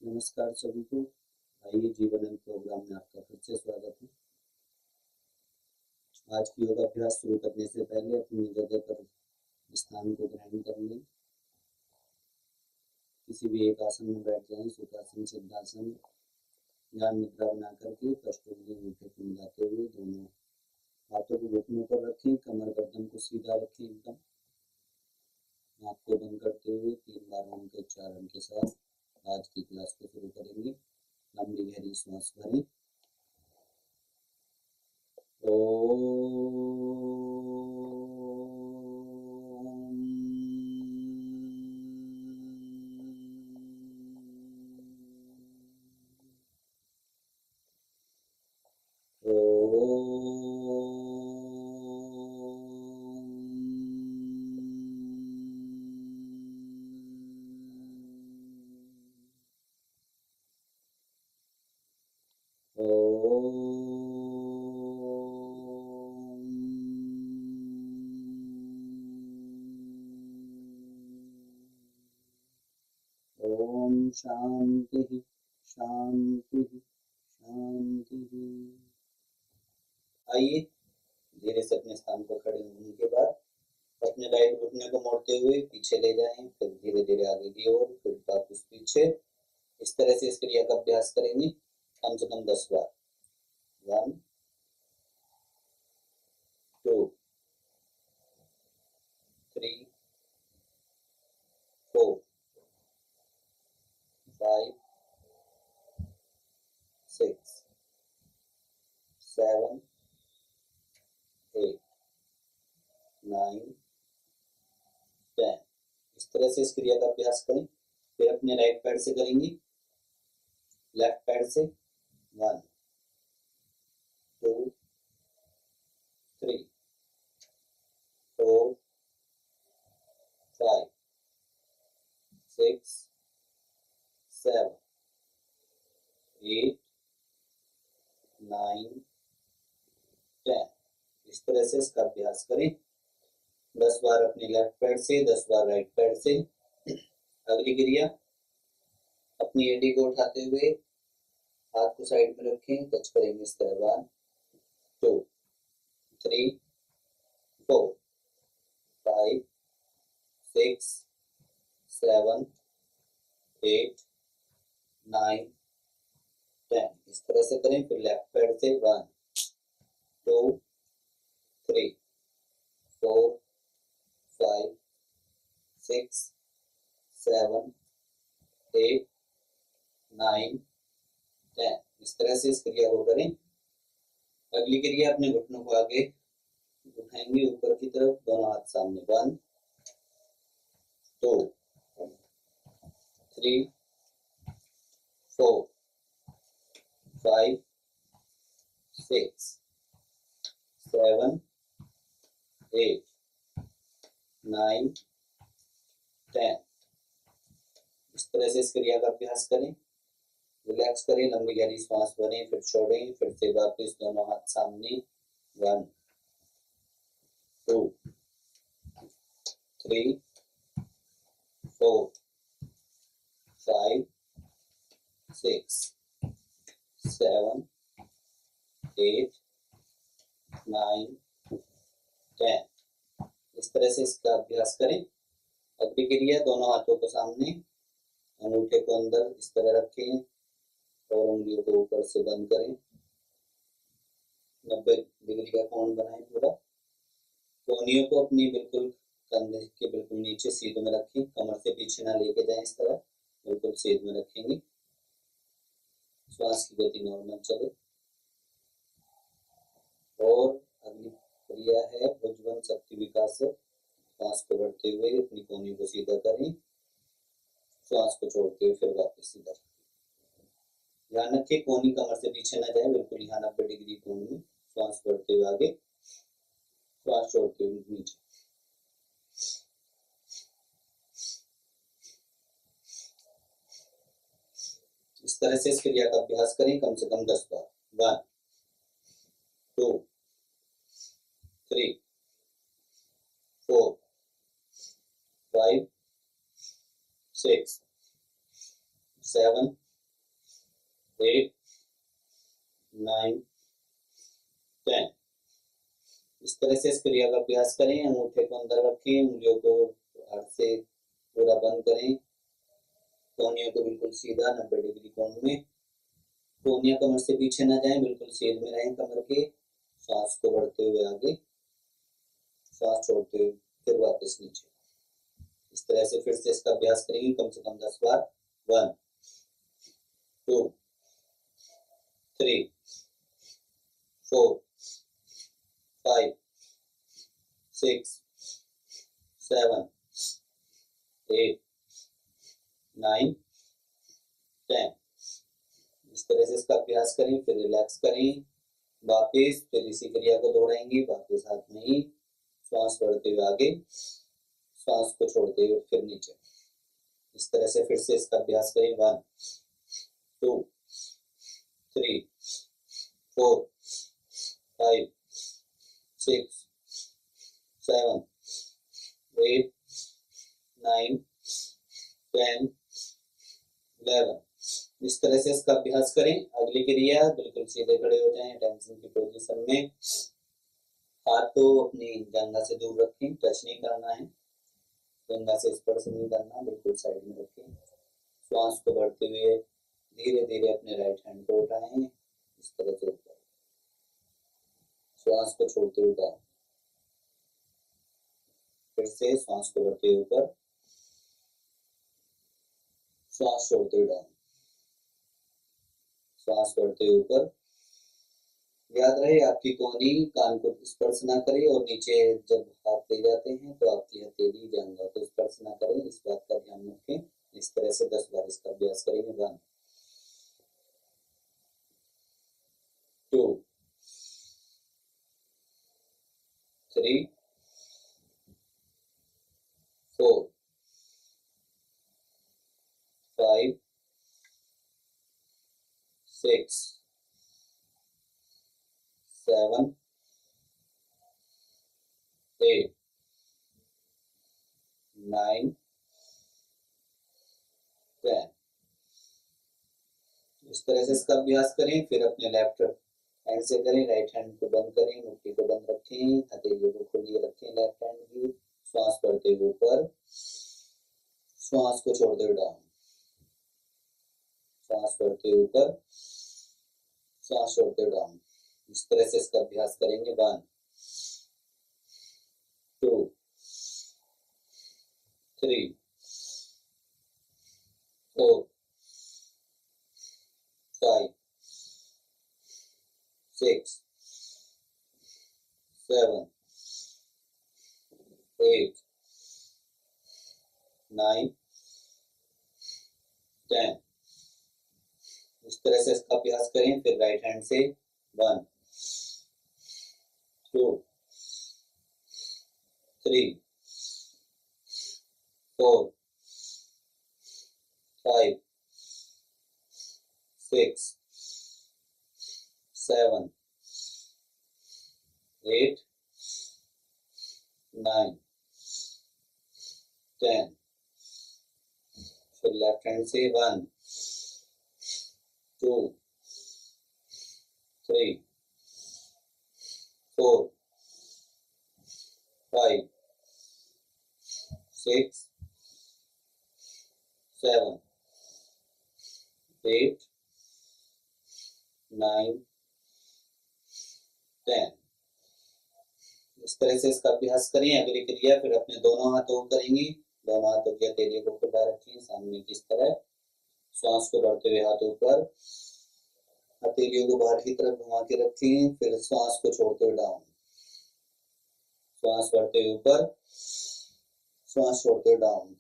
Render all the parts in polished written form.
नमस्कार सभी को। आइए जीवन एंड प्रोग्राम में आपका फिर से स्वागत है। आज की योगाभ्यास शुरू करने से पहले अपनी जगह पर स्थान को ग्रहण कर लें। किसी भी एक आसन में बैठ जाएं, सुखासन, सिद्धासन, ध्यान मुद्रा बना करके कष्टोंगली मीठे को मिलाते हुए दोनों हाथों को घुटनों पर रखें, कमर गर्दन को सीधा रखें एकदम। आँख को बंद करते हुए 3 बार ओम के उच्चारण के साथ आज की क्लास को शुरू करेंगे। लंबी गहरी सांस भरें। ओम शांति शांति शांति। आइए धीरे से अपने स्थान पर खड़े होने के बाद अपने राइट घुटने को मोड़ते हुए पीछे ले जाएं, फिर धीरे धीरे आगे की ओर, फिर वापस पीछे। इस तरह से इस क्रिया का अभ्यास करेंगे कम से कम 10 बार। 1 2 3 4 5 6 7 8 9 10। इस तरह से इस क्रिया का अभ्यास करें। फिर अपने राइट पैर से करेंगे, लेफ्ट पैर से 1 2 3 4 5 6 7 8 9 10। इस तरह से इसका अभ्यास करें। 10 बार अपने लेफ्ट पैर से, 10 बार राइट पैर से। अगली क्रिया, अपनी एड़ी को उठाते हुए हाथ को साइड में रखें, टच करेंगे इस तरह। 1 2 3 4 5 6 7 8 9 10। इस तरह से करें। फिर लेफ्ट पैर से 1 2 3 4 5 6 7 8 9 10। इस तरह से इस क्रिया को करें। अगली क्रिया, अपने घुटनों को आगे उठाएंगे ऊपर की तरफ, दोनों हाथ सामने। 1 2 3 4 5 6 7 8 9 10। इस तरह से इस क्रिया का अभ्यास करें। रिलैक्स करें, लंबी गहरी सांस भरें, फिर छोड़ें, फिर से वापस दोनों हाथ सामने। 1 2 3 4 5 6 7 8 9 10। इस तरह से इसका अभ्यास करें। अगली क्रिया, दोनों हाथों को सामने, अंगूठे को अंदर इस तरह रखें और उंगलियों को ऊपर से बंद करें। 90 डिग्री का कोण बनाएं पूरा। कोहनियों को अपनी बिल्कुल कंधे के बिल्कुल नीचे सीध में रखें, कमर से पीछे ना लेके जाएं, इस तरह बिल्कुल सीध में रखेंगे। श्वास की गति नॉर्मल चले। और अगली क्रिया है भुजंग शक्ति विकास। श्वास को बढ़ते हुए अपनी कोहनियों को सीधा करें, श्वास को छोड़ते हुए फिर वापस सीधा। ध्यान रखें कोहनी कमर से पीछे ना जाए, बिल्कुल यहाँ 90 डिग्री कोण में। श्वास बढ़ते हुए आगे, श्वास छोड़ते हुए नीचे। इस तरह से इस क्रिया का अभ्यास करें कम से कम 10 बार। 1 2 3 4 5 6 7 8 9 10। इस तरह से इस क्रिया का अभ्यास करें। अंगूठे को अंदर रखें, उंगलियों को हाथ से पूरा बंद करें, कोहनियों को बिल्कुल सीधा 90 डिग्री कोण में, कोहनियां कमर से पीछे ना जाएं, बिल्कुल सीध में रहें कमर के। सांस को बढ़ते हुए आगे, सांस छोड़ते हुए फिर वापस नीचे। इस तरह से फिर से इसका अभ्यास करेंगे कम से कम 10 बार। 1 2 3 4 5 6 7 8 9 10। इस तरह से इसका अभ्यास करें, फिर रिलैक्स करें, वापस फिर इसी क्रिया को दोहराएंगे, वापस हाथ में ही श्वास बढ़ते हुए आगे, श्वास को छोड़ते हुए फिर नीचे। इस तरह से फिर से इसका अभ्यास करें। 1 2 3 4 5 6 7 8 9 10 11। इस तरह से इसका अभ्यास करें। अगली क्रिया, बिल्कुल सीधे खड़े हो जाएं टेंशन की पोजीशन में। हाथ को अपनी जंघा से दूर रखें, टच नहीं करना है, जंघा से स्पर्श नहीं करना, बिल्कुल साइड में रखें। श्वास को बढ़ते हुए धीरे धीरे अपने राइट हैंड को उठाएं, इस तरह से ऊपर, श्वास को छोड़ते हुए डाउन, फिर से श्वास को बढ़ते हुए ऊपर, श्वास छोड़ते हुए डाउन, श्वास बढ़ते हुए ऊपर। याद रहे आपकी कोहनी कान को स्पर्श ना करे, और नीचे जब हाथ ले जाते हैं तो आपकी हथेली जंघा को स्पर्श ना करें, इस बात का ध्यान रखें। इस तरह से 10 बार इसका अभ्यास करेंगे। 1 2 3 4 5 6 7 8 9 10। इस तरह से इसका अभ्यास करें। फिर अपने लेफ्ट हैंड से करें, राइट हैंड को बंद करें, मुट्ठी को बंद रखें, हथेलियों को खुली रखें लेफ्ट हैंड की। श्वास बढ़ते हुए ऊपर, श्वास को छोड़ते हुए डाउन, श्वास बढ़ते हुए ऊपर, श्वास छोड़ते हुए डाउन। इस तरह से इसका अभ्यास करेंगे। 1 2 3 4 5 6 7 8 9 10। इस तरह से इसका अभ्यास करें। फिर राइट हैंड से 1 2 3 4 5 6 7 8 9 10। फिर लेफ्ट हैंड से 1 2 3 4 5 6 7 8 9 10। इस तरह से इसका अभ्यास करें। अगली क्रिया फिर अपने दोनों हाथों को करेंगे। दोनों हाथों की हथेलियों को खुला रखें सामने की तरह, श्वास को बढ़ते हुए हाथ ऊपर, हथेलियों को बाहर की तरफ घुमा के रखें, फिर श्वास को छोड़ते हुए डाउन, श्वास बढ़ते हुए ऊपर, श्वास छोड़ते हुए डाउन,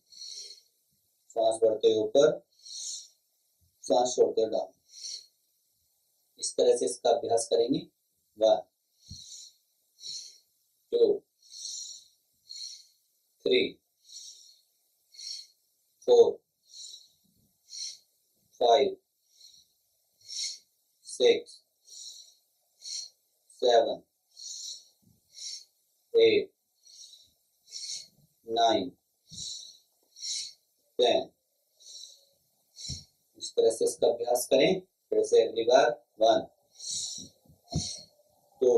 श्वास बढ़ते हुए ऊपर, श्वास छोड़ते हुए डाउन। इस तरह से इसका अभ्यास करेंगे। 1 2 3 4 5 6 7 8 9 10। इस तरह से इसका अभ्यास करें। फिर से अगली बार 1 2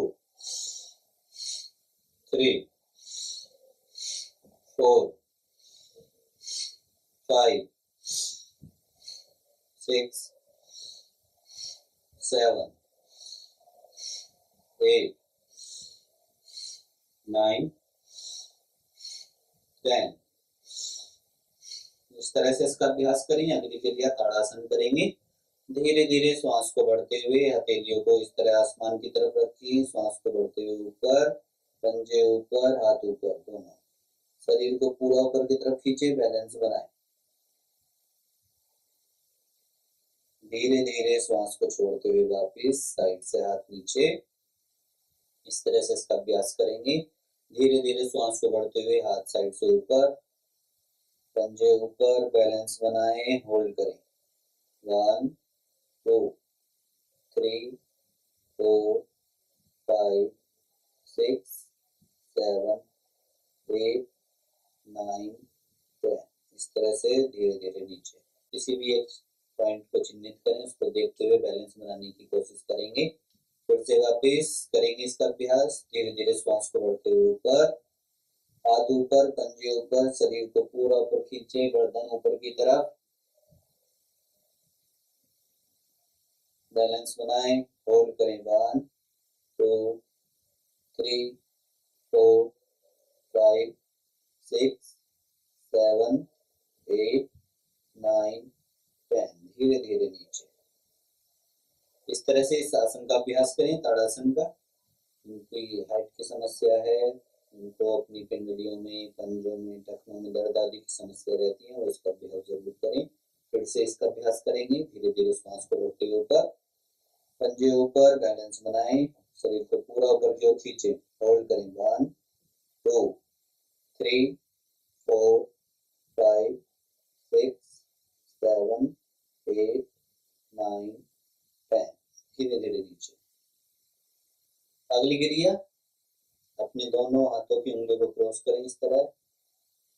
3 4 5 6 7 8 9 10। इस तरह से इसका अभ्यास करें। अगली क्रिया ताड़ासन करेंगे। धीरे धीरे श्वास को बढ़ते हुए हथेलियों को इस तरह आसमान की तरफ रखिए। श्वास को बढ़ते हुए ऊपर, पंजे ऊपर, हाथ ऊपर, दोनों शरीर को पूरा ऊपर की तरफ खींचे, बैलेंस बनाए। धीरे धीरे श्वास को छोड़ते हुए वापस साइड से हाथ नीचे। इस तरह से इसका अभ्यास करेंगे। धीरे धीरे श्वास को बढ़ते हुए हाथ साइड से ऊपर, पंजे ऊपर, बैलेंस बनाए, होल्ड करें। 1 2 3 4 5 6 7 8 9 10। इस तरह से धीरे धीरे नीचे किसी भी एक पॉइंट को चिन्हित करें, उसको देखते हुए बैलेंस बनाने की कोशिश करेंगे। फिर से वापस करेंगे इसका अभ्यास। धीरे धीरे श्वास को बढ़ते हुए ऊपर, हाथ ऊपर, पंजे ऊपर, शरीर को पूरा ऊपर खींचे, गर्दन ऊपर की तरफ, बैलेंस बनाएं, होल्ड करें। 1 2 3 4 5 6 7 8 9 10। धीरे धीरे नीचे। इस तरह से इस आसन का अभ्यास करें, ताड़ासन का। उनकी हाइट की समस्या है, उनको अपनी पिंडलियों में, पंजों में, टखनों में दर्द आदि की समस्या रहती है, और इसका अभ्यास जरूर करें। फिर से इसका अभ्यास करेंगे। धीरे धीरे श्वास को बढ़ते हुए ऊपर, पंजे ऊपर, बैलेंस बनाएं, शरीर को पूरा ऊपर की ओर खींचे, होल्ड करें। 1 2 3 4 5 6 7 8 9 10। धीरे धीरे नीचे। अगली क्रिया, अपने दोनों हाथों की उंगलियों को क्रॉस करें, इस तरह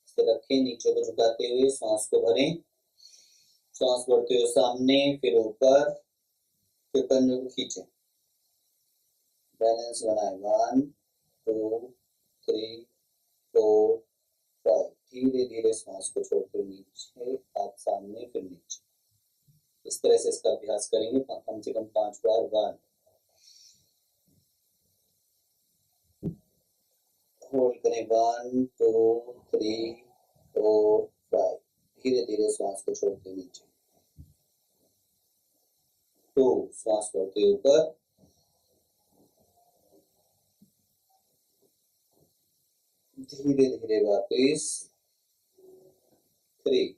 से रखें, नीचे को झुकाते हुए सांस को भरें। सांस बढ़ते हुए सामने, फिर ऊपर, फिर पंजों को खींचें, बैलेंस बनाएं। 1 2 3 4 5। धीरे धीरे सांस को छोड़ते हुए नीचे, हाथ सामने, फिर नीचे। इस तरह से इसका अभ्यास करेंगे कम से कम 5 बार। 1 होल्ड करें। 1 2 3 4 5। धीरे धीरे श्वास को छोड़ते नीचे। 2 श्वास बढ़ते ऊपर, धीरे धीरे वापस। 3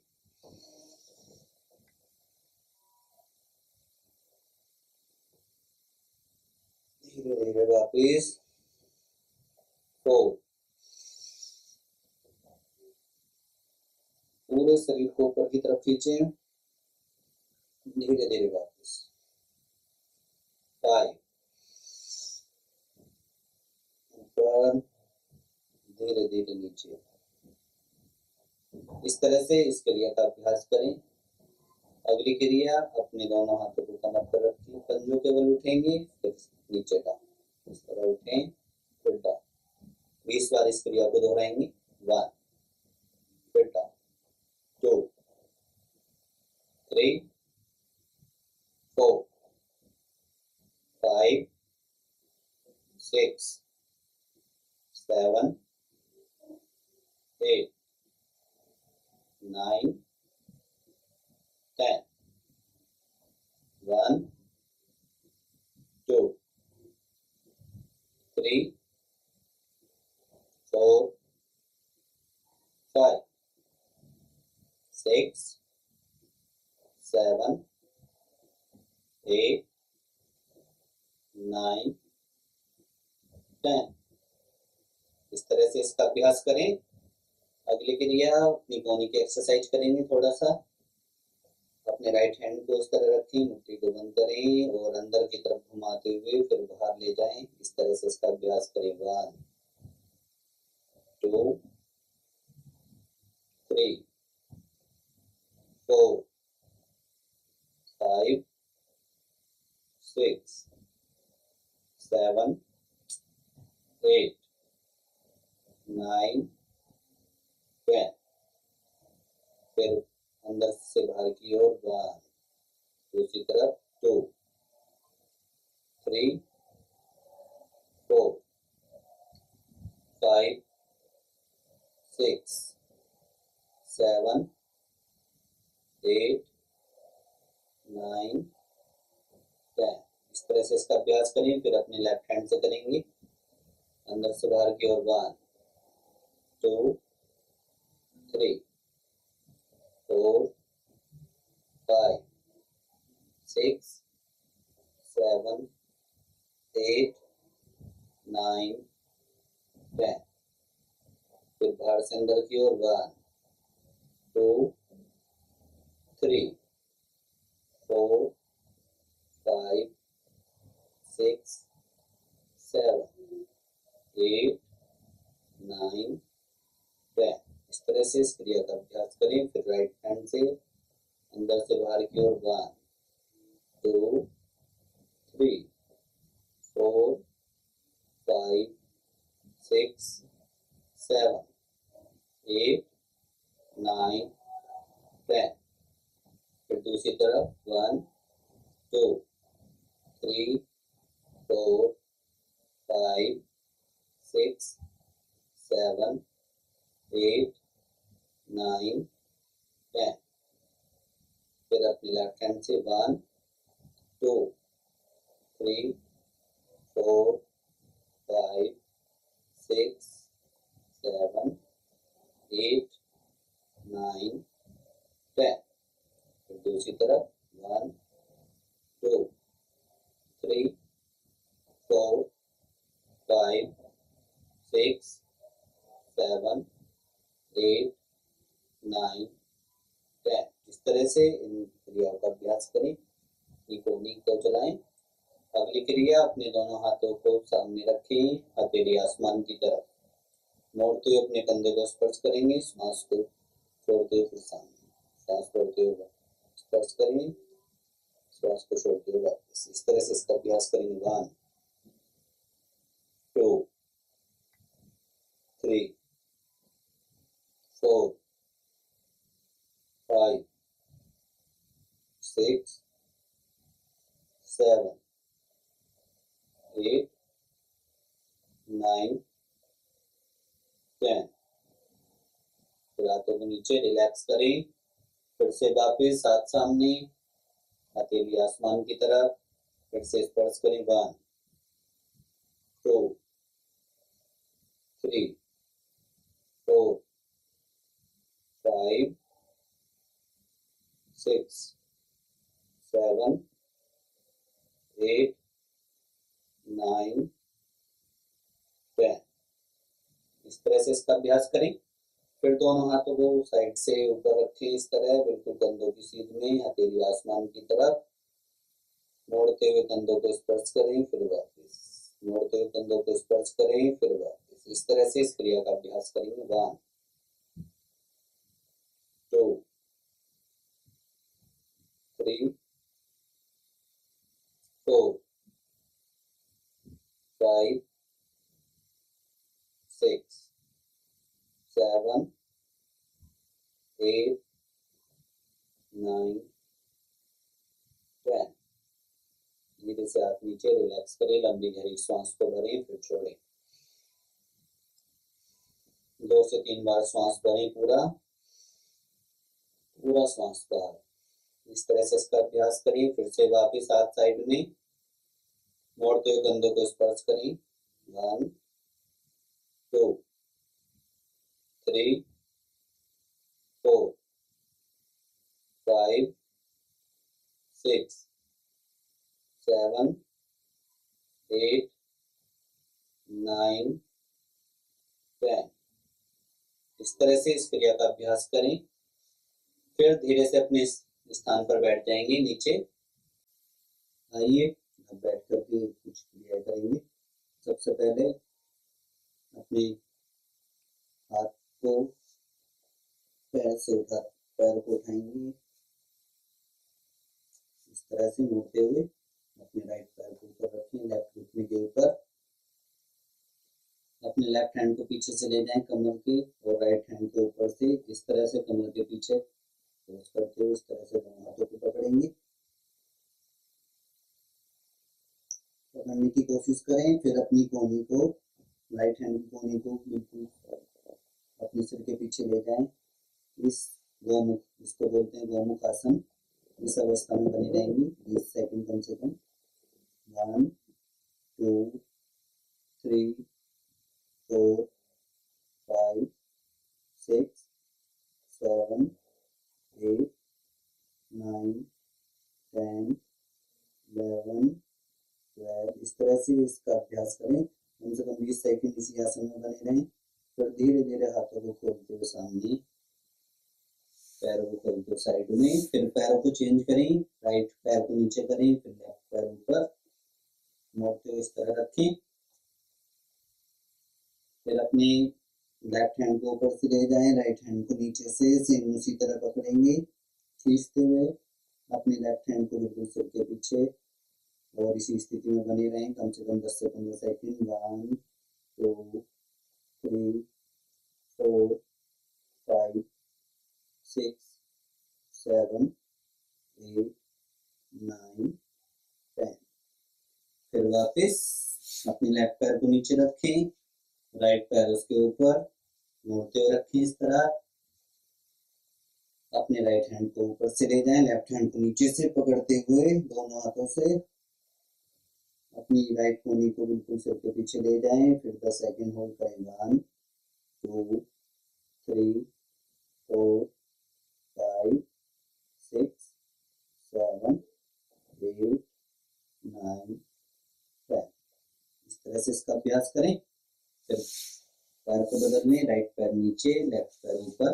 धीरे धीरे वापस। 4 पूरे शरीर को ऊपर की तरफ खींचे, धीरे धीरे वापस। 5 ऊपर, धीरे धीरे नीचे। इस तरह से इस क्रिया का अभ्यास करें। अगली क्रिया, अपने दोनों हाथों को कमर पर रखिए, पंजों केवल उठेंगे, फिर नीचे डाउन, इस तरह उठें, फिर डाउन। 20 बार इस क्रिया को दोहराएंगे। 1 फिर डाउन, 2 3 4 5 6 7 8 9 10। 1 2 3 4 5 6 7 8 9 10। इस तरह से इसका अभ्यास करें। अगली क्रिया, अपनी कोहनी की एक्सरसाइज करेंगे। थोड़ा सा अपने राइट हैंड को इस तरह रखें, मुट्ठी को बंद करें और अंदर की तरफ घुमाते हुए फिर बाहर ले जाएं। इस तरह से इसका अभ्यास करें। 1 2 3 4 5 6 7 8 9 10। फिर अंदर से बाहर की ओर 1, दूसरी तरफ 2 3 4 5 6 7 8 9 10। इस तरह से इसका अभ्यास करें। फिर अपने लेफ्ट हैंड से करेंगे। अंदर से बाहर की ओर 1 2 3 4 5 6 7 8 9 10। फिर बाहर से अंदर की ओर 1 2 3 4 5 6 7 8 9 10। इस तरह से इस क्रिया का अभ्यास करें। फिर राइट हैंड से अंदर से बाहर की ओर 1 2 3 4 5 6 7 8 9 10। फिर दूसरी तरफ 1 2 3 4 5 6 7 8 9 10। फिर अपने लेफ्ट हैंड से 1 2 3 4 5 6 7 8 9 10। फिर दूसरी तरफ 1 2 3 4 5 6 7 8 9 10। इस तरह से इन क्रियाओं का अभ्यास करें। नीक को चलाएं। अगली क्रिया, अपने दोनों हाथों को सामने रखें, हथेली आसमान की तरफ मोड़ते हुए अपने कंधे को स्पर्श करेंगे। श्वास को छोड़ते हुए फिर सामने, सांस छोड़ते हुए स्पर्श करें, श्वास को छोड़ते हुए वापस। इस तरह से इसका अभ्यास करेंगे। 1 2 3 4 5 6 7 8 9 10। फिर हाथों को नीचे रिलैक्स करें। फिर से वापस हाथ सामने, हथेली आसमान की तरफ, फिर से स्पर्श करें। 1 2 3 4 5 6 7 8 9 10। इस तरह से इसका अभ्यास करें। फिर दोनों हाथों को साइड से ऊपर रखें, इस तरह बिल्कुल कंधों की सीध में, हथेली आसमान की तरफ, मोड़ते हुए कंधों को स्पर्श करें, फिर वापस मोड़ते हुए कंधों को स्पर्श करें, फिर वापस। इस तरह से इस क्रिया का अभ्यास करेंगे। 1 2 3 4 5 6 7 8 9 10। धीरे से हाथ नीचे रिलैक्स करें, लंबी गहरी सांस को भरें, फिर छोड़ें। 2 से 3 बार सांस भरें, पूरा सांस बाहर। इस तरह से इसका अभ्यास करें। फिर से वापस हाथ साइड में, मोड़ते हुए कंधों को स्पर्श करें। 1 2 3 4 5 6 7 8 9 10। इस तरह से इस क्रिया का अभ्यास करें। फिर धीरे से अपने स्थान पर बैठ जाएंगे नीचे। आइए अब बैठ करके कुछ क्रिया करेंगे। सबसे पहले अपने हाथ को पैर को उठाएंगे, इस तरह से मोड़ते हुए अपने अपने राइट पैर को ऊपर रखें, लेफ्ट घुटने के ऊपर। अपने लेफ्ट हैंड को पीछे से ले जाएं कमर के, और राइट हैंड को ऊपर से इस तरह से कमर के पीछे क्लोज करते हुए इस तरह से दोनों हाथों को पकड़ेंगे, पकड़ने की कोशिश करें। फिर अपनी कोहनी को, राइट हैंड की कोहनी को बिल्कुल अपने सिर के पीछे ले जाएं। इस गोमुख, इसको बोलते हैं गोमुख आसन, इस अवस्था में बनी रहेंगी 20 सेकंड कम से कम। 1 2 3 4 5 6 7 8 9 10 11 12। इस तरह से इसका अभ्यास करें, कम से कम 20 सेकंड इसी आसन में बने रहें। फिर धीरे धीरे हाथों को खोलते हुए सामने, पैरों को खोलते हुए साइड में। फिर पैरों को चेंज करें, राइट पैर को नीचे करें, फिर लेफ्ट पैर ऊपर मोड़ते हुए इस तरह रखें। फिर अपने लेफ्ट हैंड को ऊपर से ले जाएं, राइट हैंड को नीचे से सेम उसी तरह पकड़ेंगे, खींचते हुए अपने लेफ्ट हैंड को बिल्कुल सिर के पीछे, और इसी स्थिति में बने रहें कम से कम 10 से 15 सेकंड। 1 2 3 4 5 6 7 8 9 10। फिर वापस अपने लेफ्ट पैर को नीचे रखें, राइट पैर उसके ऊपर मोड़ते हुए रखें इस तरह। अपने राइट हैंड को ऊपर से ले जाएं, लेफ्ट हैंड को नीचे से पकड़ते हुए दोनों हाथों से अपनी राइट कोहनी को बिल्कुल सिर के पीछे ले जाएं। फिर 10 सेकंड होल्ड करें। 1 2 3 4 5 6 7 8 9 10। इस तरह से इसका अभ्यास करें। फिर पैर को बदलने, राइट पैर नीचे, लेफ्ट पैर ऊपर।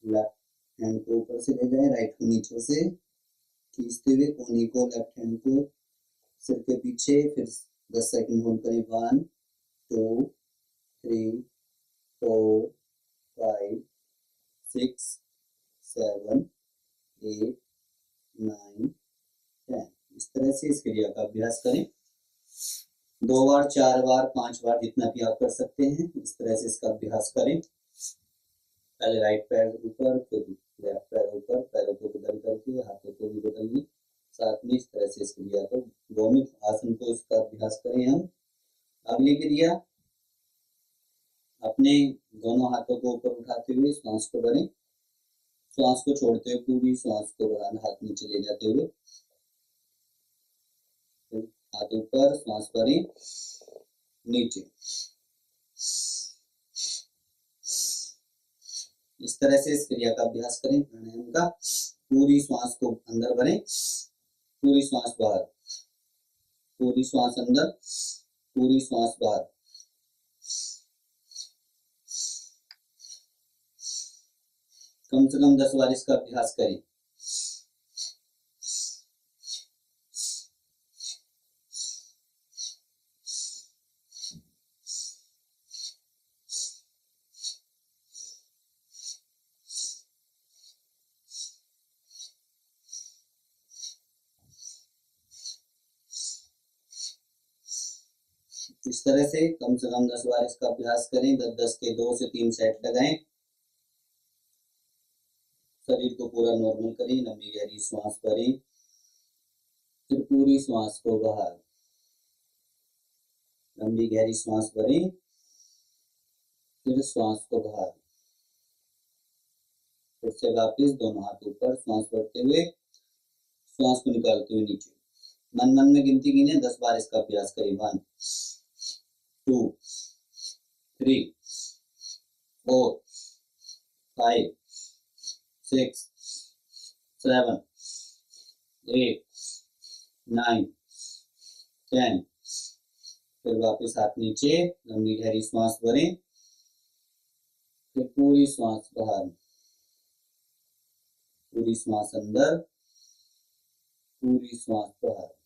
लेफ्ट हैंड को ऊपर से ले जाएं, राइट को नीचे से खींचते हुए कोहनी को, लेफ्ट हैंड को सिर के पीछे। फिर 10 सेकंड होल्ड करें। 1 2 3 4 5 6 7 8 9 10। इस तरह से इस क्रिया का अभ्यास करें 2 बार, 4 बार, 5 बार, जितना भी आप कर सकते हैं। इस तरह से इसका अभ्यास करें। पहले राइट पैर ऊपर, फिर लेफ्ट पैर ऊपर, पैरों को बदल करके हाथों को भी बदलिए साथ में। इस तरह से इस क्रिया को, गोमुख आसन को, इसका अभ्यास करें हम। अगली क्रिया, अपने दोनों हाथों को ऊपर उठाते हुए श्वास को भरें, श्वास को छोड़ते हुए पूरी श्वास को बढ़ाना, हाथ नीचे ले जाते हुए हाथ ऊपर, श्वास भरें नीचे। इस तरह से इस क्रिया का अभ्यास करें प्राणायाम का। पूरी श्वास को अंदर भरें, पूरी श्वास बाहर, पूरी श्वास अंदर, पूरी श्वास बाहर। कम से कम 10 बार इसका अभ्यास करें। इस तरह से कम 10 बार इसका अभ्यास करें। 10-10 के 2 से 3 सेट लगाएं। शरीर को पूरा नॉर्मल करें, लंबी गहरी श्वास भरें, फिर पूरी श्वास को बाहर, लंबी गहरी श्वास भरें, फिर श्वास को बाहर। फिर से वापस दोनों हाथ ऊपर, श्वास भरते हुए श्वास को निकालते हुए नीचे। मन मन में गिनती गिने, 10 बार इसका अभ्यास करें। 1 2 3 4 5 6 7 8 9 10। फिर वापस हाथ नीचे, लंबी गहरी श्वास भरें, फिर पूरी श्वास बाहर, पूरी श्वास अंदर, पूरी श्वास बाहर।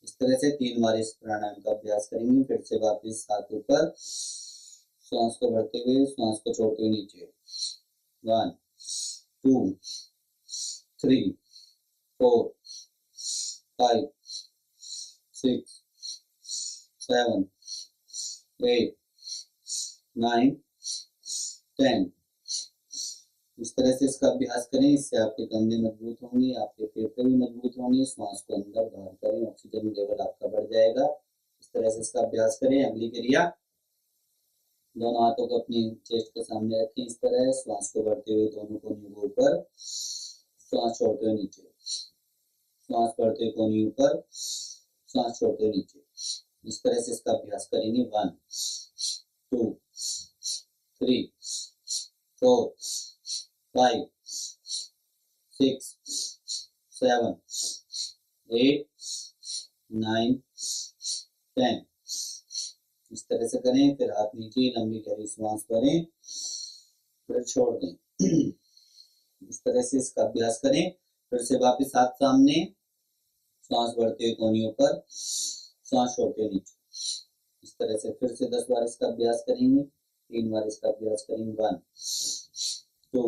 इस तरह से 3 बार इस प्राणायाम का अभ्यास करेंगे। फिर से वापस हाथ ऊपर, श्वास को भरते हुए श्वास को छोड़ते हुए नीचे। 1 2 3 4 5 6 7 8 9 10। इस तरह से इसका अभ्यास करें, इससे आपके कंधे मजबूत होंगे, आपके फेफड़े भी मजबूत होंगे। श्वास को अंदर बाहर करें, ऑक्सीजन लेवल आपका बढ़ जाएगा। इस तरह से इसका अभ्यास करें। अगली क्रिया, दोनों हाथों को अपनी चेस्ट के सामने रखें इस तरह, श्वास को बढ़ते हुए दोनों कोहनियों को ऊपर, श्वास छोड़ते हुए नीचे, श्वास बढ़ते हुए कोहनी ऊपर, श्वास छोड़ते हुए नीचे। इस तरह से इसका अभ्यास करेंगे। 1 2 3 4 5 6 7 8 9 10। इस तरह से करें। फिर हाथ नीचे, लंबी गहरी श्वास भरें, फिर छोड़ दें। इस तरह से इसका अभ्यास करें। फिर से वापस हाथ सामने, श्वास बढ़ते हुए कोहनियों पर, श्वास छोड़ते हुए नीचे। इस तरह से फिर से 10 बार इसका अभ्यास करेंगे। 3 बार इसका अभ्यास करेंगे। 1 2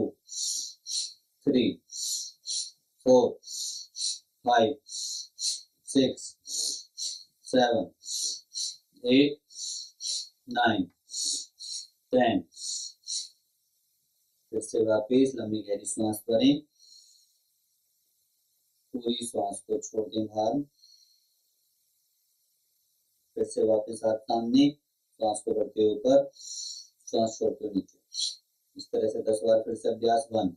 3 4 5 6 7 8 9 10। फिर से वापस लंबी गहरी श्वास भरें, पूरी श्वास को छोड़ दें बाहर। फिर से वापस हाथ सामने, श्वास को बढ़ते हुए ऊपर, श्वास छोड़ते हुए नीचे। इस तरह से 10 बार फिर से अभ्यास। 1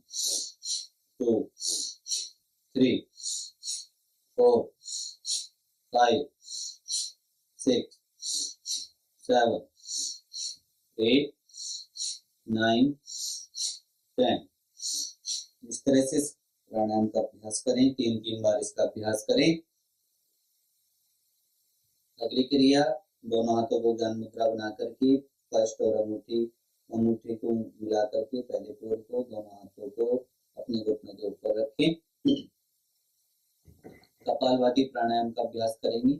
2 3 4 5 6 7 8 9 10। इस तरह से प्राणायाम का अभ्यास करें। 3 बार इसका अभ्यास करें। अगली क्रिया, दोनों हाथों को ज्ञान मुद्रा बना करके फर्स्ट और अंगूठे को मिला करके पहले पैर को, दोनों हाथों को अपने घुटनों के ऊपर रखें। कपालभाति प्राणायाम का अभ्यास करेंगे।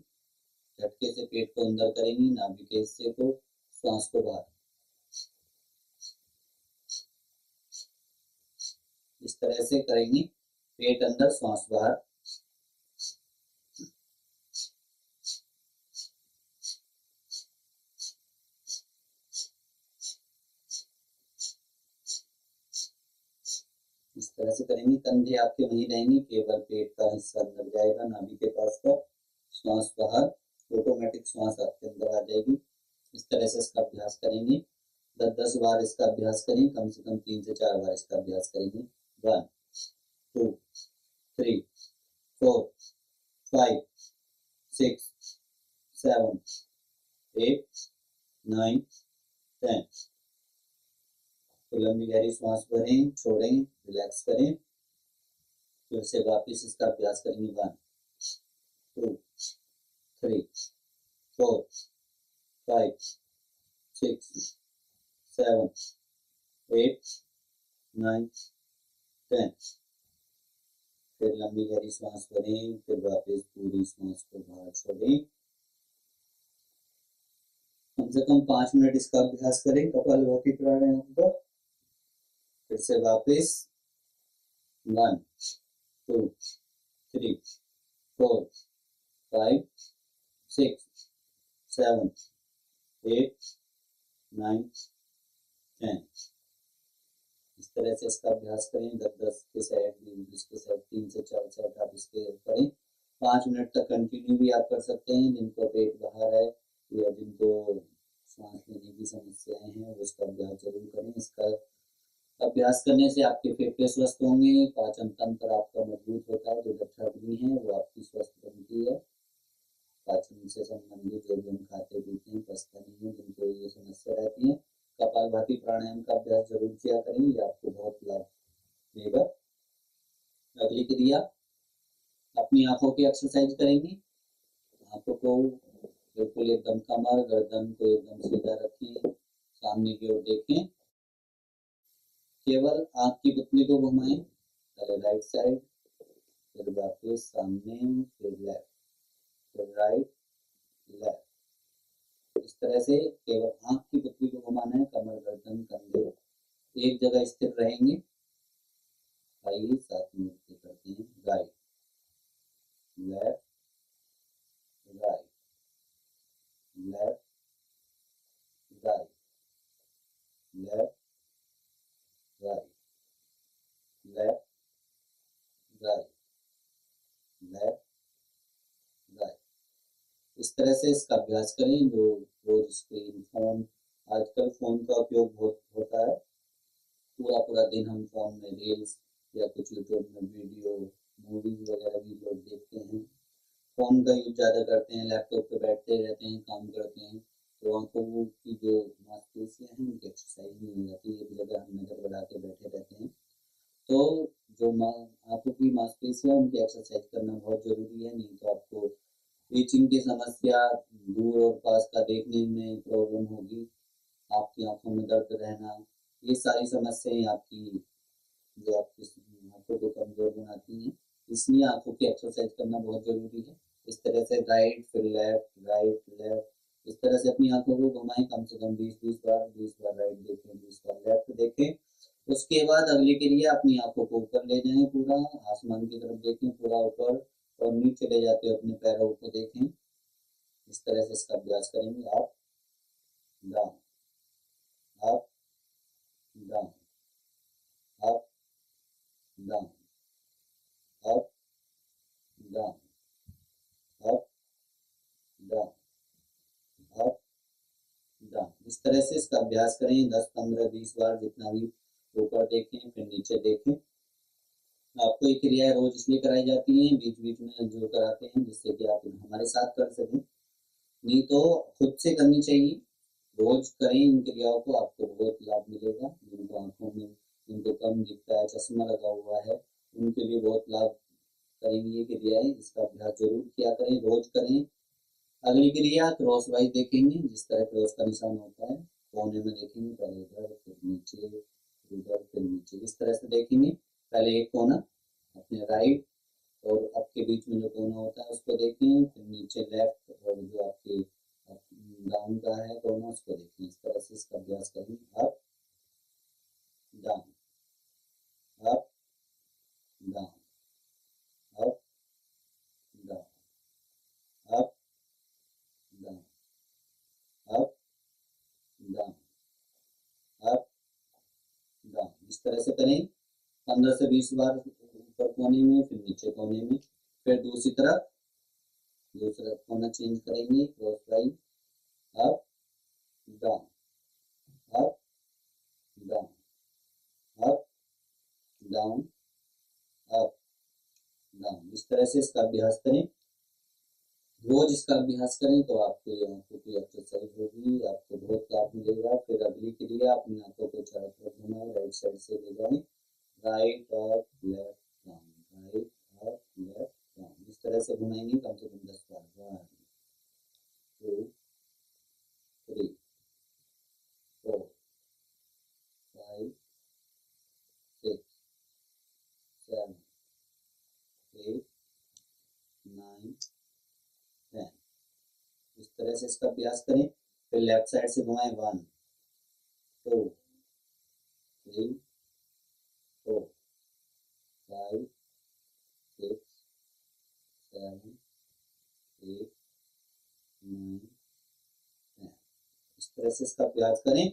झटके से पेट को अंदर करेंगे, नाभि के हिस्से को, श्वास को बाहर। इस तरह से करेंगे, पेट अंदर, श्वास बाहर। इस तरह से करेंगे। कंधे आपके वहीं रहेंगे, केवल पेट का हिस्सा अंदर जाएगा, नाभि के पास का, श्वास बाहर। ऑटोमेटिक श्वास आपके अंदर आ जाएगी। इस तरह से इसका अभ्यास करेंगे। 10 बार इसका अभ्यास करें, कम से कम 3 से 4 बार इसका अभ्यास करेंगे। 1 2 3 4 5 6 7 8 9 10। तो लंबी गहरी सांस भरें, छोड़ें, रिलैक्स करें। फिर से वापस इसका अभ्यास करेंगे। 1 2 3 4 5 6 7 8 9 10। फिर लंबी गहरी सांस भरें, फिर वापस पूरी सांस को बाहर छोड़ें। कम से कम 5 मिनट इसका अभ्यास करें कपालभाति प्राणायाम का। फिर से वापस 1 2 3 4 5 6 7 8 9 10। इस तरह से इसका अभ्यास करें। 10-10 के सेट, 20 के सेट, 3 से 4 सेट आप इसके करें। 5 मिनट तक कंटिन्यू भी आप कर सकते हैं। जिनको पेट बाहर है या जिनको सांस लेने की समस्याएं हैं, वो इसका अभ्यास जरूर करें। इसका अभ्यास करने से आपके फेफड़े स्वस्थ होंगे, पाचन तंत्र आपका मजबूत होता है, जो जठर अग्नि है वो आपकी स्वस्थ बनती है। पाचन से संबंधित जो भी हम खाते पीते हैं, पचता नहीं है, जिनको ये समस्या रहती है, कपालभाति प्राणायाम का अभ्यास जरूर किया करें, ये आपको बहुत लाभ देगा। अगली क्रिया, अपनी आंखों की एक्सरसाइज करेंगे। आंखों को बिल्कुल एकदम कमर, गर्दन को एकदम सीधा रखें, सामने की ओर देखें। केवल आंख की पुतली को घुमाएं, पहले राइट साइड, फिर वापस सामने, फिर लेफ्ट, फिर राइट, लेफ्ट। इस तरह से केवल आंख की पुतली को घुमाना है। कमर, गर्दन, कंधे एक जगह स्थिर रहेंगे। आइए 7 मिनट के करते हैं। Right left right left right left right left right left right. इस तरह से इसका अभ्यास करें। जो रोज स्क्रीन फोन, आजकल फोन का उपयोग बहुत होता है, पूरा पूरा दिन हम फोन में रील्स या कुछ यूट्यूब में वीडियो मूवीज वगैरह भी लोग देखते हैं। फोन का यूज ज़्यादा करते हैं, लैपटॉप पे बैठते रहते हैं, काम करते हैं, तो आंखों की जो मांसपेशियां हैं उनकी एक्सरसाइज नहीं हो जाती, एक जगह हम नजर बढ़ा के बैठे रहते हैं। तो जो आंखों की मांसपेशियां उनकी एक्सरसाइज करना बहुत जरूरी है, नहीं तो आपको रीचिंग की समस्या, दूर और पास का देखने में प्रॉब्लम होगी, आपकी आंखों में दर्द रहना, ये सारी समस्याएं आपकी जो आपकी आंखों को कमजोर बनाती हैं। इसलिए आंखों की एक्सरसाइज करना बहुत जरूरी है। इस तरह से राइट फिर लेफ्ट राइट लेफ्ट, इस तरह से अपनी आंखों को घुमाएं कम से कम 20-20 बार, 20 बार राइट देखें, 20 बार लेफ्ट देखें। उसके बाद अगली क्रिया, अपनी आंखों को ऊपर ले जाएं, पूरा आसमान की तरफ देखें, पूरा ऊपर, और नीचे ले जाते हुए अपने पैरों को देखें। इस तरह से इसका अभ्यास करेंगे। Up down up down up down up down up down up down. इस तरह से इसका अभ्यास करें 10, 15, 20 बार, जितना भी। ऊपर देखें फिर नीचे देखें। आपको ये क्रियाएं रोज इसलिए कराई जाती हैं, बीच बीच में जो कराते हैं, जिससे कि आप हमारे साथ कर सकें, नहीं तो खुद से करनी चाहिए। रोज करें इन क्रियाओं को, आपको बहुत लाभ मिलेगा। जिनको आंखों में, जिनको कम दिखता है, चश्मा लगा हुआ है, उनके लिए बहुत लाभ करेंगी ये क्रियाएं। इसका अभ्यास जरूर किया करें, रोज करें। अगली क्रिया क्रॉस वाइज देखेंगे। जिस तरह क्रॉस का निशान होता है, कोने में देखेंगे, पहले इधर फिर नीचे, उधर फिर नीचे, इस तरह से देखेंगे। पहले एक कोना अपने राइट और अप के बीच में जो कोना होता है उसको देखें, फिर नीचे लेफ्ट, और जो आपके डाउन का है कोना उसको देखें। इस तरह से इसका अभ्यास करेंगे। Up down up down up down up down up down up down. इस तरह से करें 15 से 20 बार, ऊपर कोने में फिर नीचे कोने में, फिर दूसरी तरफ, दूसरा कोना चेंज करेंगे, cross wise, up down up down up down up down. इस तरह से इसका अभ्यास करें। रोज इसका अभ्यास करें तो आपको आंखों की एक्सरसाइज होगी, आपको बहुत लाभ मिलेगा। फिर अगली क्रिया, अपनी आंखों को चारों तरफ घुमाएं, राइट साइड से ले जाएं, right up left down right up left down. इस तरह से घुमाएंगे कम से कम 10 बार। 1 2 3 4 5 6 7 8 9 10। इस तरह से इसका अभ्यास करें। फिर लेफ्ट साइड से घुमाएं, 1 2 3 4 5 6 7 8 9 10। इस तरह से इसका अभ्यास करें।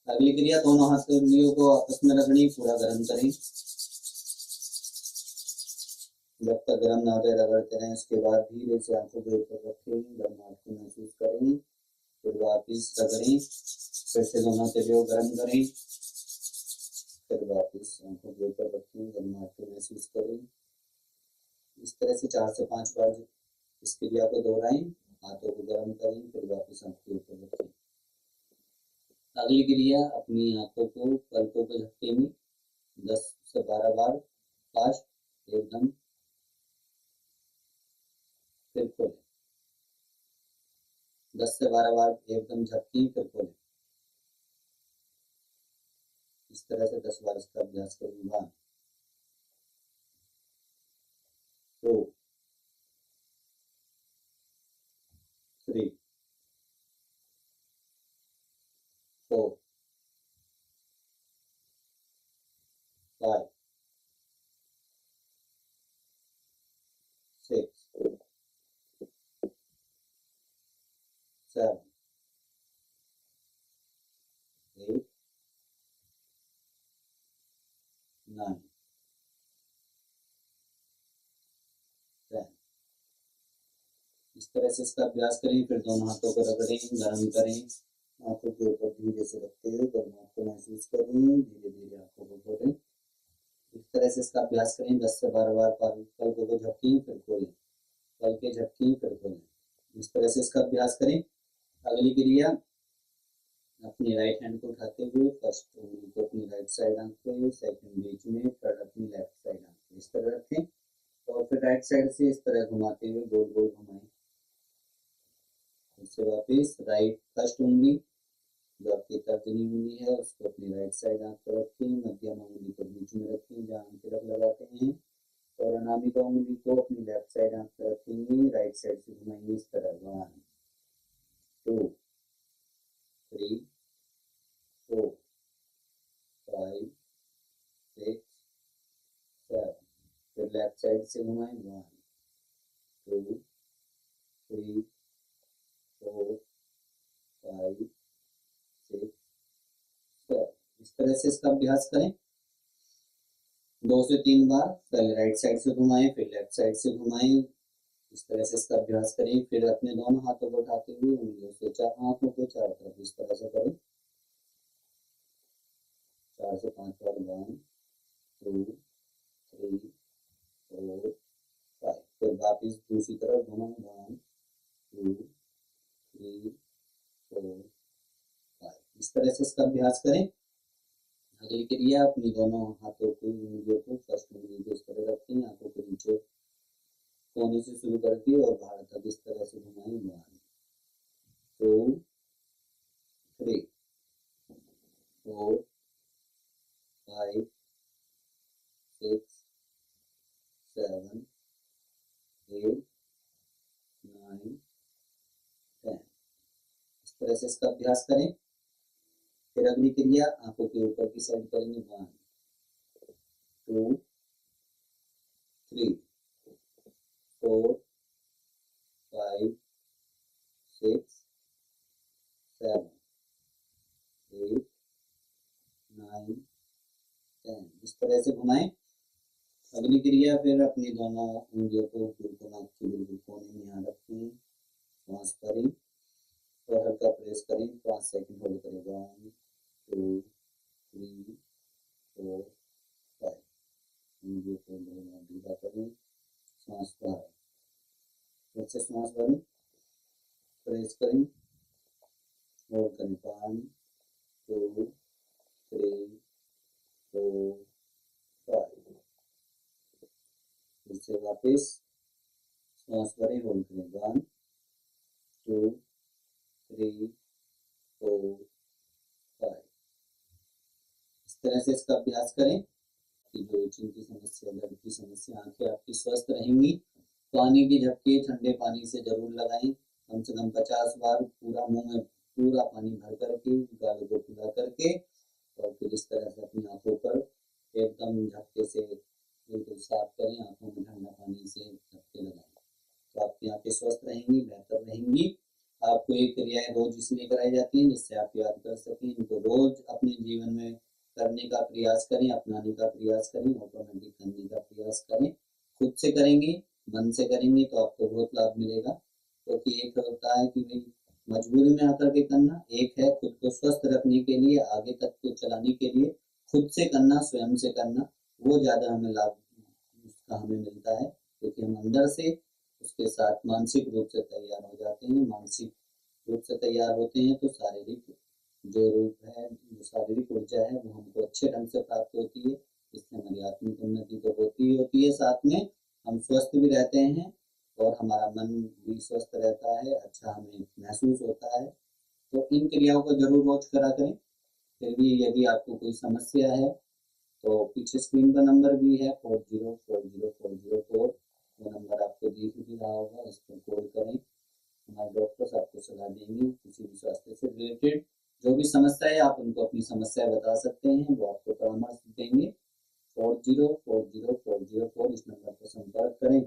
अगली क्रिया, दोनों हाथ की उंगलियों को आपस में रगड़ें, पूरा गर्म करें, जब तक गर्म ना हो जाए रगड़ते रहें। उसके बाद धीरे से आंखों के ऊपर रखें, गर्माहट को महसूस करें, फिर वापिस रगड़ें, फिर से दोनों तेलियों गर्म करें, फिर वापिस आंखों के ऊपर रखें, गर्माहट को महसूस करें। इस तरह से 4 से 5 बार इस क्रिया को दोहराएं, हाथों को गर्म करें, फिर वापिस आंखों के ऊपर रखें। अगली क्रिया, अपनी आंखों को पलकों के झपके में 10 से 12 बार फास्ट एकदम, फिर खोलें। 10 से 12 बार एकदम झपकें, फिर खोलें। इस तरह से 10 बार इसका अभ्यास करें। 1 2 3 4 5 6 7 8 9 10। इस तरह से इसका अभ्यास करें। फिर दोनों हाथों को रगड़ें, गर्म करें, आंखों के ऊपर धीरे से रखते हुए गर्माहट को महसूस करें, धीरे धीरे आंखों को खोलें। इस तरह से इसका अभ्यास करें 10 से 12 बार। पलकों को झपकें फिर खोलें, पलकें झपकें फिर खोलें। इस तरह से इसका अभ्यास करें। अगली क्रिया, अपनी राइट हैंड को उठाते हुए फर्स्ट उंगली को अपनी राइट साइड आंख पे, सेकंड बीच में, थर्ड अपनी लेफ्ट साइड आंख पे, इस तरह रखें और फिर राइट साइड से इस तरह घुमाते हुए गोल गोल घुमाएं। फिर से वापस राइट फर्स्ट उंगली जो आपकी तर्जनी उंगली है उसको अपनी राइट साइड आंख पर रखें, मध्यम उंगली को बीच में रखें जहाँ हम तिलक लगाते हैं, और अनामिका उंगली को अपनी लेफ्ट साइड आंख पर रखेंगे, राइट साइड से घुमाएंगे इस तरह। 1 2 3 4 5 6 7। फिर लेफ्ट साइड से घुमाएं। 1 2 3 4 5 6 7। इस तरह से इसका अभ्यास करें 2 से 3 बार। पहले राइट साइड से घुमाएं, फिर लेफ्ट साइड से घुमाएं। इस तरह से इसका अभ्यास करें। फिर अपने दोनों हाथों को उठाते हुए उंगलियों से आंखों के चारों तरफ इस तरह से करें 4 से 5 बार। 1 2 3 4 5। फिर वापिस दूसरी तरफ घुमाएं। 1 2 3 4 5। इस तरह से इसका अभ्यास करें। अगली क्रिया, अपनी दोनों हाथों को उंगलियों को फर्स्ट उंगली को इस तरह रखें, आंखों के नीचे कोने से शुरू करके और बाहर तक इस तरह से घुमाएं। 1 2 3 4 5 6 7 8 9 10। इस तरह से इसका अभ्यास करें। फिर अगली क्रिया आंखों के ऊपर की साइड करेंगे। 1 2 3 4 5 6 7 8 9 10। इस तरह से घुमाएं। अगली क्रिया, फिर अपनी दोनों उंगलियों को बिल्कुल आंख के बिल्कुल कोने में यहाँ रखें, श्वास भरें और हल्का प्रेस करें। 5 सेकंड होल्ड करें। 1 2 3 4 5। उंगलियों को ढीला करें, श्वास बाहर, फिर से श्वास भरें, प्रेस करें, होल्ड करें। 1 2 3 4 5। फिर से वापस श्वास भरें, होल्ड करें। 1 2 3 4 5। इस तरह से इसका अभ्यास करें। कि जो इचिंग की समस्या, दर्द की समस्या, आंखें आपकी स्वस्थ रहेंगी। पानी की झपकी ठंडे पानी से जरूर लगाएं, कम से कम 50 बार। पूरा मुंह में पूरा पानी भर करके, गालों को खुला करके, और फिर इस तरह से अपनी आंखों पर एकदम झटके से बिल्कुल साफ करें। आंखों में ठंडा पानी से झटके लगाएं तो आपकी आंखें स्वस्थ रहेंगी, बेहतर रहेंगी। आपको ये क्रियाएं रोज इसलिए कराई जाती हैं जिससे आप याद कर सकें। इनको रोज अपने जीवन में करने का प्रयास करें, अपनाने का प्रयास करें, ऑटोमेटिक करने का प्रयास करें। खुद से करेंगे, मन से करेंगे तो आपको बहुत लाभ मिलेगा। क्योंकि तो एक होता है कि भाई मजबूरी में आकर के करना, एक है खुद को स्वस्थ रखने के लिए, आगे तक को चलाने के लिए खुद से करना, स्वयं से करना, वो ज्यादा हमें लाभ उसका हमें मिलता है। क्योंकि हम अंदर से उसके साथ मानसिक रूप से तैयार हो जाते हैं। मानसिक रूप से तैयार होते हैं तो शारीरिक जो रूप है, जो शारीरिक ऊर्जा है वो हमको अच्छे ढंग से प्राप्त होती है। इससे हमारी आत्मिक उन्नति तो होती ही होती है, साथ में हम स्वस्थ भी रहते हैं और हमारा मन भी स्वस्थ रहता है, अच्छा हमें महसूस होता है। तो इन क्रियाओं को जरूर रोज करा करें। फिर भी यदि आपको कोई समस्या है तो पीछे स्क्रीन पर नंबर भी है 40400404। वो नंबर आपको दिख भी रहा होगा, इस पर कॉल करें। हमारे डॉक्टर्स आपको सलाह देंगे किसी भी स्वास्थ्य से रिलेटेड। जो भी समस्या है आप उनको अपनी समस्या बता सकते हैं, वो आपको परामर्श देंगे। 40400404 इस नंबर पर संपर्क करें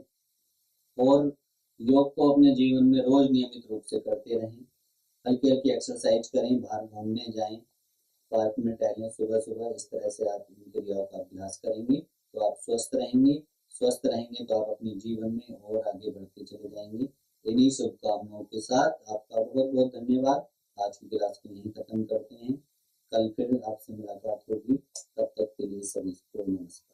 और योग को अपने जीवन में रोज नियमित रूप से करते रहें। हल्की हल्की एक्सरसाइज करें, बाहर घूमने जाएं, पार्क में टहलें सुबह सुबह। इस तरह से आप इन क्रियाओं का अभ्यास करेंगे तो आप स्वस्थ रहेंगे। स्वस्थ रहेंगे तो आप अपने जीवन में और आगे बढ़ते चले जाएंगे। इन्हीं शुभकामनाओं के साथ आपका बहुत बहुत धन्यवाद। आज की क्लास को यहीं खत्म करते हैं। कल फिर आपसे मुलाकात होगी। तब तक के लिए सभी को नमस्कार।